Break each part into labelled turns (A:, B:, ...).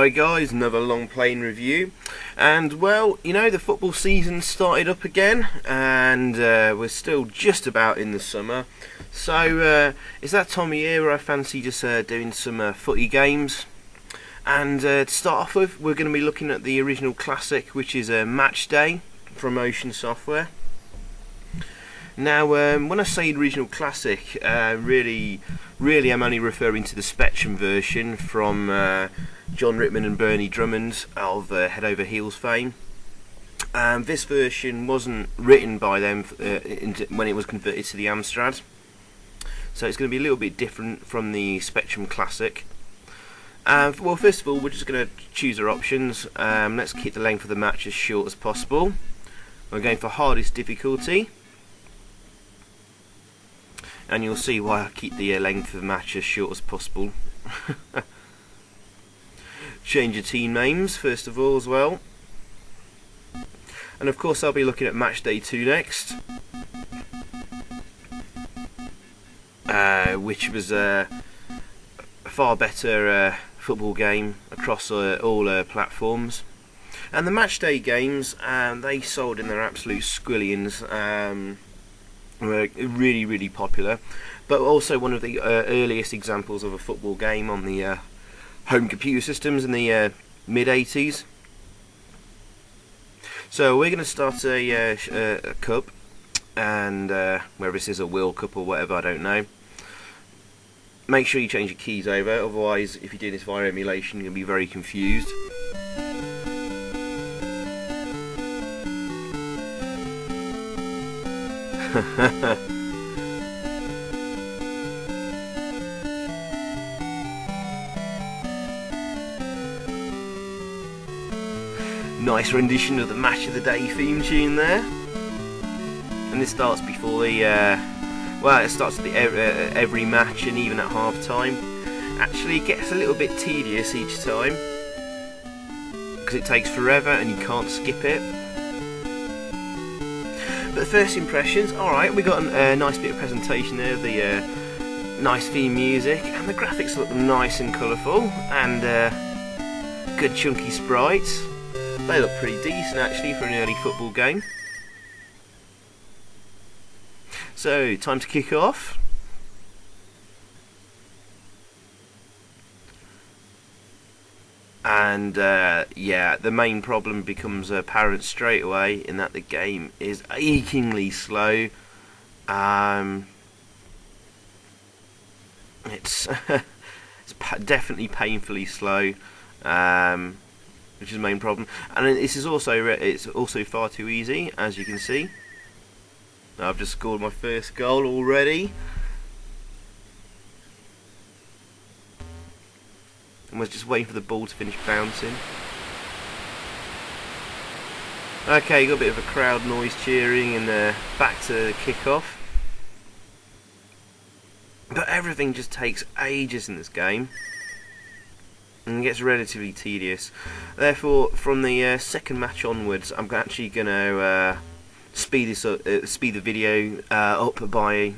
A: Hi guys, another long playing review, and well, you know, the football season started up again, and we're still just about in the summer, so it's that time of year where I fancy just doing some footy games. And to start off with, we're going to be looking at the original classic, which is Match Day from Sentient Software. Now, when I say original classic, really I'm only referring to the Spectrum version from John Ritman and Bernie Drummond of Head Over Heels fame. This version wasn't written by them when it was converted to the Amstrad, so it's going to be a little bit different from the Spectrum Classic. Well, first of all, we're just going to choose our options. Let's keep the length of the match as short as possible. We're going for hardest difficulty, and you'll see why I keep the length of the match as short as possible. Change your team names first of all as well, and of course I'll be looking at Match Day 2 next, which was a far better football game across all platforms. And the Match Day games, they sold in their absolute squillions. Were really popular, but also one of the earliest examples of a football game on the home computer systems in the mid-80s. So we're going to start a cup, and whether this is a World Cup or whatever, I don't know. Make sure you change your keys over, otherwise if you do this via emulation you'll be very confused. Nice rendition of the Match of the Day theme tune there, and this starts before the well, it starts at every match, and even at half time. Actually, it gets a little bit tedious each time because it takes forever and you can't skip it. But first impressions, alright, we got a nice bit of presentation there, the nice theme music, and the graphics look nice and colourful, and good chunky sprites. They look pretty decent actually for an early football game. So, time to kick off. And yeah, the main problem becomes apparent straight away in that the game is achingly slow. It's definitely painfully slow, which is the main problem. And this is it's also far too easy, as you can see. I've just scored my first goal already. And was just waiting for the ball to finish bouncing. Okay, got a bit of a crowd noise cheering, and back to kick off. But everything just takes ages in this game, and gets relatively tedious. Therefore, from the second match onwards, I'm actually going to speed the video up by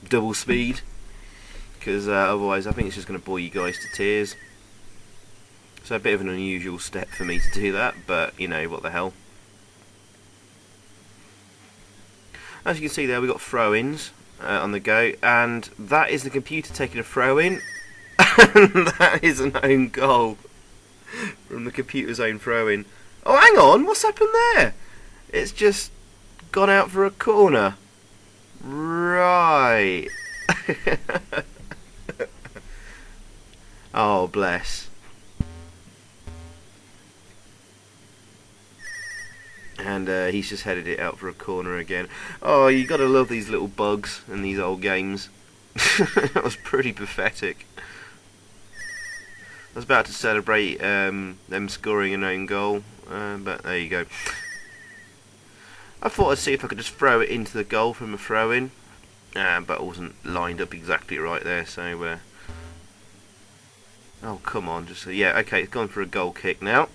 A: double speed, because otherwise I think it's just going to bore you guys to tears. So a bit of an unusual step for me to do that, but you know, what the hell. As you can see there, we've got throw-ins on the go, and that is the computer taking a throw-in, and that is an own goal from the computer's own throw-in. Oh, hang on, what's happened there? It's just gone out for a corner. Right. Oh, bless. And he's just headed it out for a corner again. Oh, you gotta love these little bugs in these old games. That was pretty pathetic. I was about to celebrate them scoring an own goal, but there you go. I thought I'd see if I could just throw it into the goal from a throw-in, but it wasn't lined up exactly right there, so oh, come on, just yeah, okay, it's gone for a goal kick now.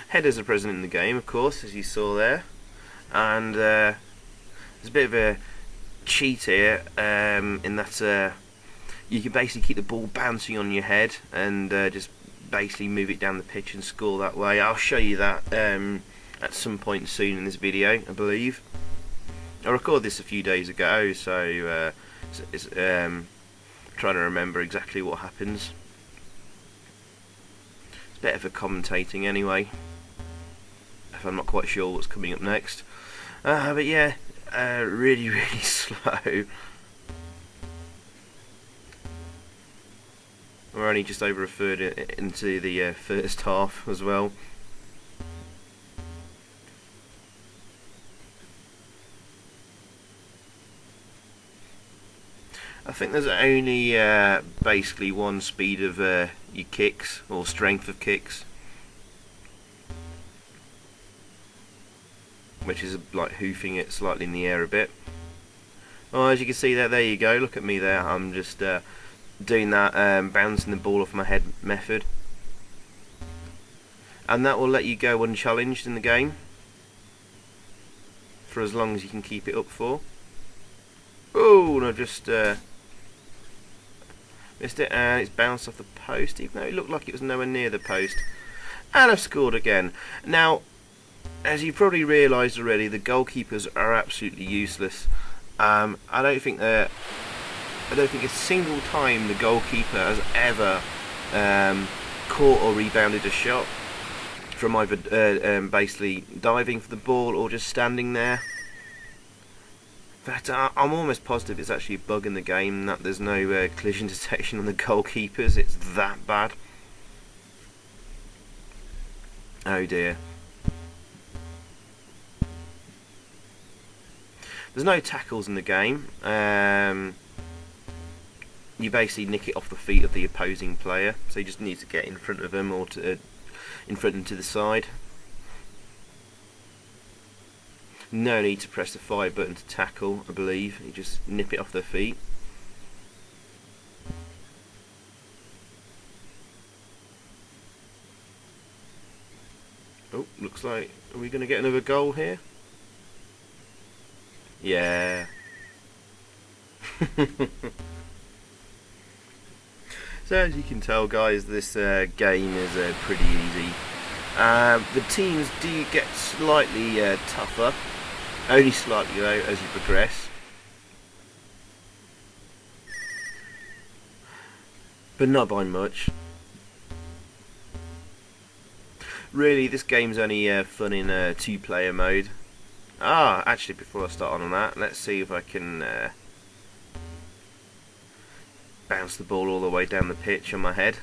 A: Headers are present in the game, of course, as you saw there, and there's a bit of a cheat here in that you can basically keep the ball bouncing on your head and just basically move it down the pitch and score that way. I'll show you that at some point soon in this video, I believe. I recorded this a few days ago, so it's trying to remember exactly what happens. It's better for commentating anyway, if I'm not quite sure what's coming up next. But yeah, really slow. We're only just over a third into the first half as well. I think there's only basically one speed of your kicks, or strength of kicks, which is like hoofing it slightly in the air a bit. Oh, as you can see there you go, look at me there, I'm just doing that bouncing the ball off my head method, and that will let you go unchallenged in the game for as long as you can keep it up for. Oh, and I just missed it, and it's bounced off the post, even though it looked like it was nowhere near the post, and I've scored again. Now, as you've probably realised already, the goalkeepers are absolutely useless. I don't think a single time the goalkeeper has ever caught or rebounded a shot from either basically diving for the ball or just standing there. In fact, I'm almost positive it's actually a bug in the game that there's no collision detection on the goalkeepers. It's that bad. Oh dear. There's no tackles in the game. You basically nick it off the feet of the opposing player, so you just need to get in front of them or in front and to the side. No need to press the fire button to tackle, I believe. You just nip it off their feet. Oh, looks like, are we going to get another goal here? Yeah. So as you can tell, guys, this game is pretty easy. The teams do get slightly tougher, only slightly though, as you progress. But not by much. Really, this game's only fun in two-player mode. Actually, before I start on that, let's see if I can bounce the ball all the way down the pitch on my head.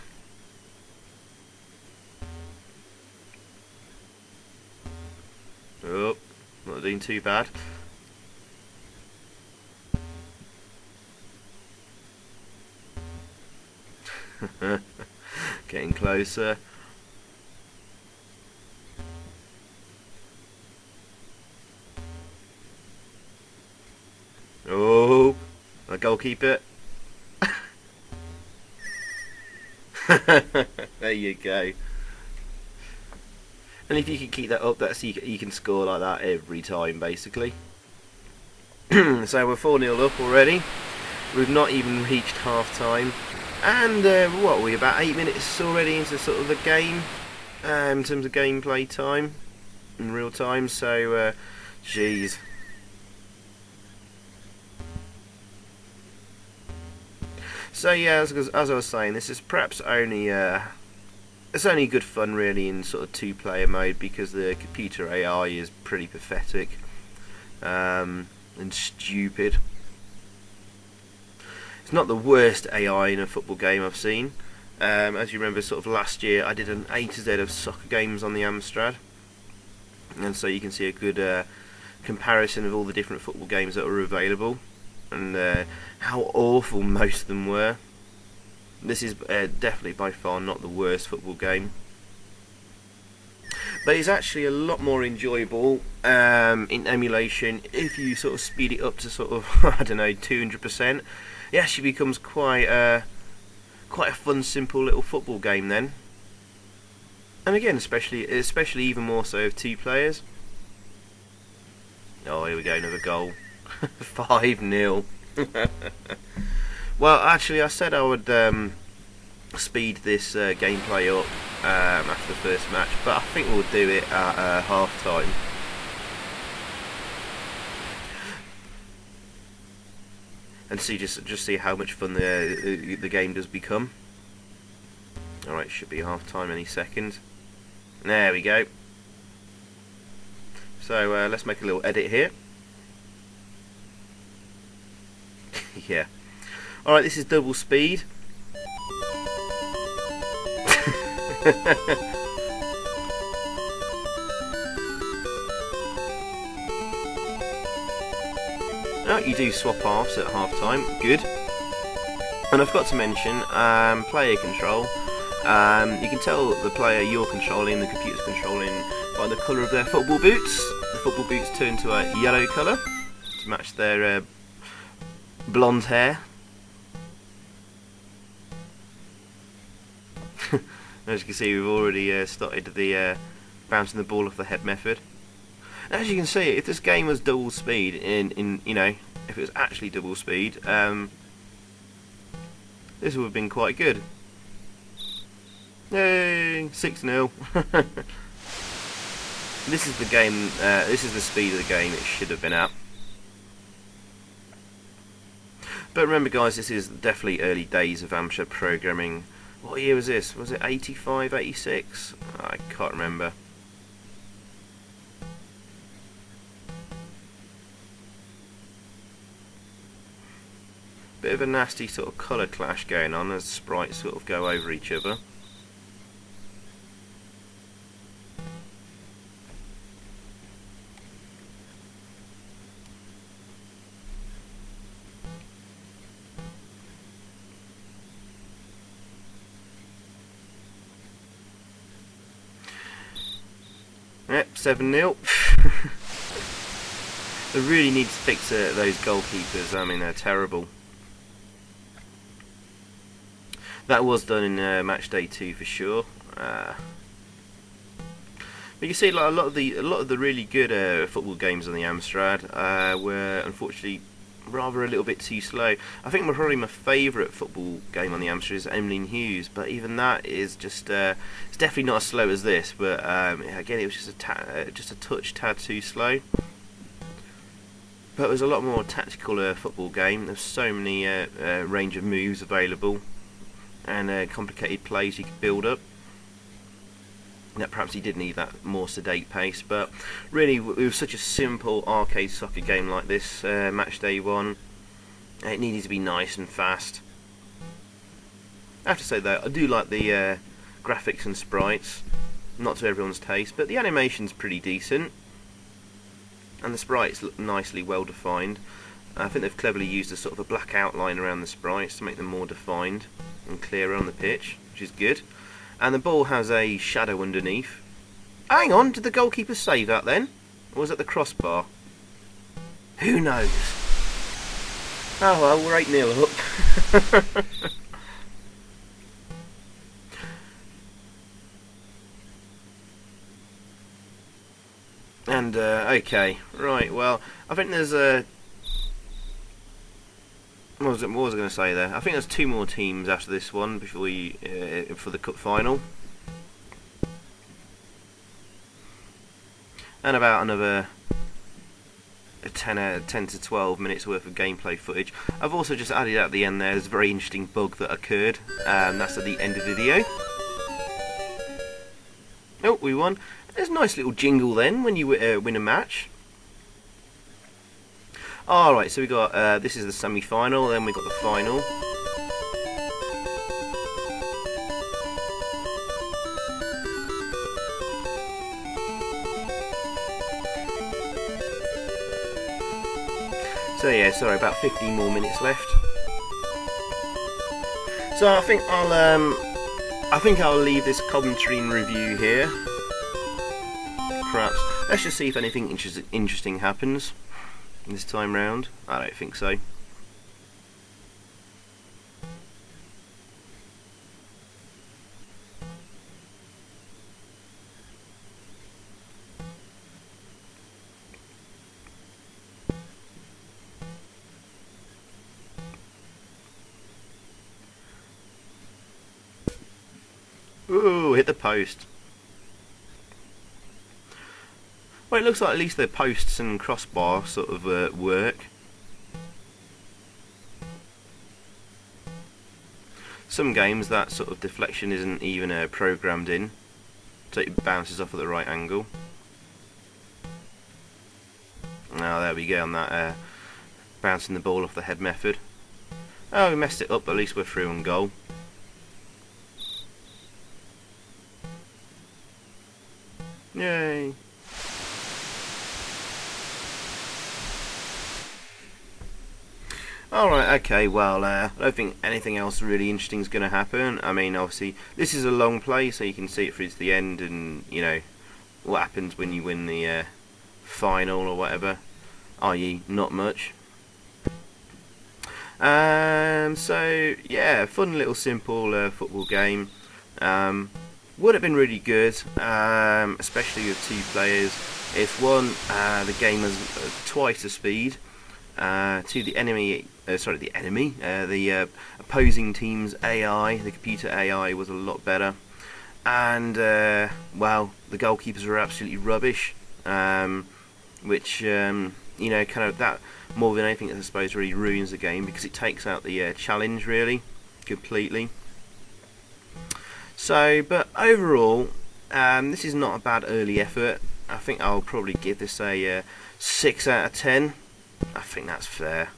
A: Oh, not doing too bad. Getting closer. Oh, a goalkeeper. There you go. And if you can keep that up, that's you can score like that every time, basically. So we're 4-0 up already. We've not even reached half time, and what are we, about 8 minutes already into sort of the game in terms of gameplay time in real time. So, jeez. So yeah, as I was saying, this is perhaps only it's only good fun really in sort of two-player mode, because the computer AI is pretty pathetic and stupid. It's not the worst AI in a football game I've seen. As you remember, sort of last year I did an A to Z of soccer games on the Amstrad, and so you can see a good comparison of all the different football games that were available, and how awful most of them were. This is definitely by far not the worst football game, but it's actually a lot more enjoyable in emulation if you sort of speed it up to sort of I don't know, 200%. It actually becomes quite a fun, simple little football game then. And again, especially even more so of two players. Oh, here we go, another goal. 5-0. Well, actually, I said I would speed this gameplay up after the first match, but I think we'll do it at half time. And see, just see how much fun the game does become. Alright, should be half time any second. There we go. So let's make a little edit here. Yeah. Alright, this is double speed. Oh, you do swap halves at half time. Good. And I forgot to mention player control. You can tell the player you're controlling, the computer's controlling, by the colour of their football boots. The football boots turn to a yellow colour to match their blonde hair. As you can see, we've already started the bouncing the ball off the head method. And as you can see, if this game was double speed, in you know, if it was actually double speed, this would have been quite good. Yay! 6-0. This is the game. This is the speed of the game it should have been at. But remember, guys, this is definitely early days of Amstrad programming. What year was this? Was it 85, 86? I can't remember. Bit of a nasty sort of colour clash going on as sprites sort of go over each other. Yep, 7-0. They really need to fix those goalkeepers. I mean, they're terrible. That was done in match day 2 for sure. But you see, like, a lot of the really good football games on the Amstrad were unfortunately rather a little bit too slow. I think probably my favourite football game on the Amstrad is Emily and Hughes, but even that is just it's definitely not as slow as this. But again, it was just a tad too slow. But it was a lot more tactical football game. There's so many range of moves available and complicated plays you could build up. That perhaps he did need that more sedate pace, but really, with such a simple arcade soccer game like this, match day 1, it needed to be nice and fast. I have to say though, I do like the graphics and sprites. Not to everyone's taste, but the animation's pretty decent, and the sprites look nicely well defined. I think they've cleverly used a sort of a black outline around the sprites to make them more defined and clearer on the pitch, which is good. And the ball has a shadow underneath. Hang on, did the goalkeeper save that then? Or was it the crossbar? Who knows? Oh well, we're 8-0 up. And, okay, right, well, I think there's a... What was I going to say there? I think there's 2 more teams after this one before we for the cup final, and about another 10 to 12 minutes worth of gameplay footage. I've also just added at the end there's a very interesting bug that occurred, and that's at the end of the video. Oh, we won. There's a nice little jingle then when you win a match. Alright, so we got, this is the semi-final, then we got the final. So yeah, sorry, about 15 more minutes left. So I think I'll leave this commentary and review here. Perhaps, let's just see if anything interesting happens this time round. I don't think so. Ooh, hit the post. Well, it looks like at least the posts and crossbar sort of work. Some games that sort of deflection isn't even programmed in, so it bounces off at the right angle. Now there we go on that bouncing the ball off the head method. Oh, we messed it up, but at least we're through on goal. Yay! Alright, okay, well, I don't think anything else really interesting is going to happen. I mean, obviously, this is a long play, so you can see it through to the end, and, you know, what happens when you win the final or whatever, i.e. not much. So, yeah, fun little simple football game. Would have been really good, especially with two players. If one, the game has twice the speed. To the enemy, the opposing team's AI, the computer AI was a lot better, and well, the goalkeepers were absolutely rubbish, which you know, kind of that more than anything, I suppose, really ruins the game because it takes out the challenge really completely. So, but overall, this is not a bad early effort. I think I'll probably give this a 6 out of 10. I think that's fair.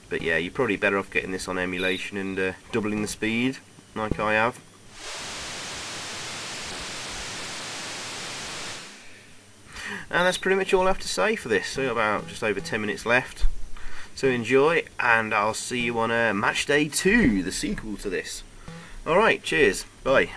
A: But yeah, you're probably better off getting this on emulation and doubling the speed, like I have. And that's pretty much all I have to say for this. So about just over 10 minutes left. So enjoy, and I'll see you on Match Day 2, the sequel to this. Alright, cheers, bye.